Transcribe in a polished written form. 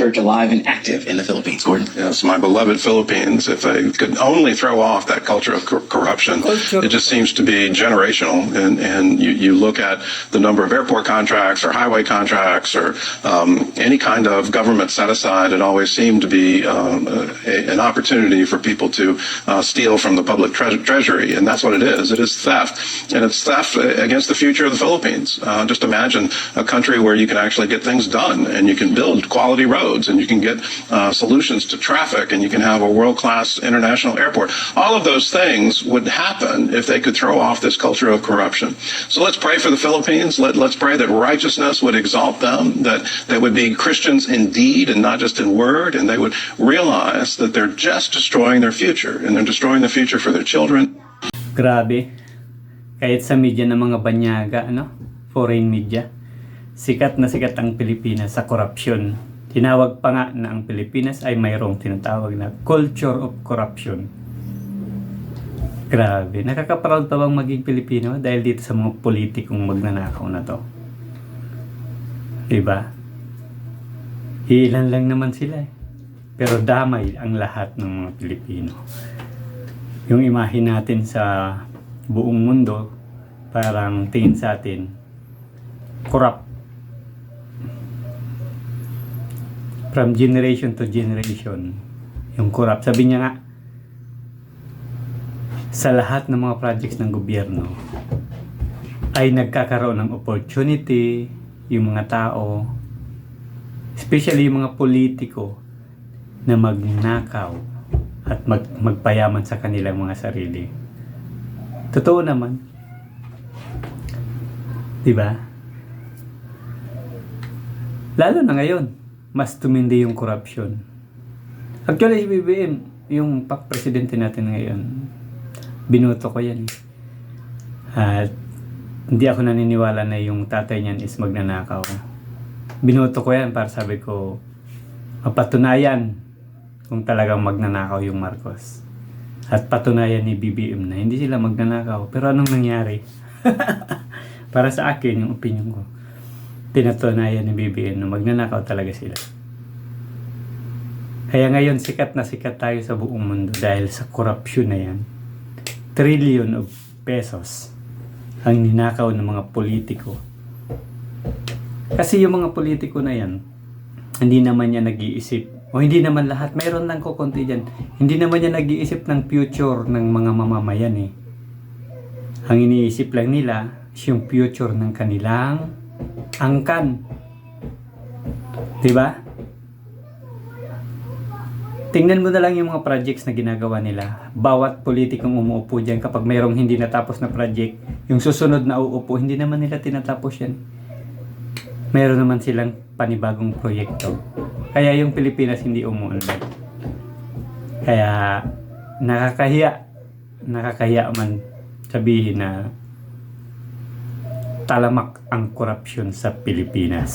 church alive and active in the Philippines. Gordon? Yes, my beloved Philippines, if they could only throw off that culture of corruption, it just seems to be generational. And you look at the number of airport contracts or highway contracts or any kind of government set aside, it always seemed to be an opportunity for people to steal from the public treasury. And that's what it is. It is theft. And it's theft against the future of the Philippines. Just imagine a country where you can actually get things done and you can build quality roads and you can get solutions to traffic and you can have a world-class international airport. All of those things would happen if they could throw off this culture of corruption. So let's pray for the Philippines. Let's pray that righteousness would exalt them, that they would be Christians in deed and not just in word, and they would realize that they're just destroying their future and they're destroying the future for their children. Grabe. Kahit sa media ng mga banyaga, foreign media, sikat na sikat ang Pilipinas sa korupsyon. Tinawag pa nga na ang Pilipinas ay mayroong tinatawag na culture of corruption. Grabe. Nakaka-proud pa bang maging Pilipino dahil dito sa mga politikong magnanakaw na to? Diba? Ilan lang naman sila eh. Pero damay ang lahat ng mga Pilipino. Yung imahe natin sa buong mundo, parang tingin sa atin, corrupt. From generation to generation, yung corrupt. Sabi niya nga, sa lahat ng mga projects ng gobyerno, ay nagkakaroon ng opportunity, yung mga tao, especially yung mga politiko, na magnakaw at magpayaman sa kanilang mga sarili. Totoo naman. Diba? Lalo na ngayon, mas tumindi yung corruption. Actually, si BBM, yung presidente natin ngayon, binoto ko yan. At hindi ako naniniwala na yung tatay niyan is magnanakaw. Binoto ko yan para sabi ko, mapatunayan kung talagang magnanakaw yung Marcos. At patunayan ni BBM na hindi sila magnanakaw. Pero anong nangyari? Para sa akin, yung opinion ko, pinatunayan ni BBM na magnanakaw talaga sila. Kaya ngayon sikat na sikat tayo sa buong mundo dahil sa korupsyon na yan. Trillion of pesos ang ninakaw ng mga politiko. Kasi yung mga politiko na yan, hindi naman yan nag-iisip, o hindi naman lahat, mayroon lang kukunti dyan, hindi naman yan nag-iisip ng future ng mga mamamayan eh. Ang iniisip lang nila is yung future ng kanilang angkan. Diba? Tingnan mo na lang yung mga projects na ginagawa nila. Bawat politikong umuupo dyan, kapag mayroong hindi natapos na project, yung susunod na uupo, hindi naman nila tinatapos yan. Mayroon naman silang panibagong proyekto. Kaya yung Pilipinas hindi umuunlad. Kaya nakakahiya man sabihin na talamak ang korupsyon sa Pilipinas.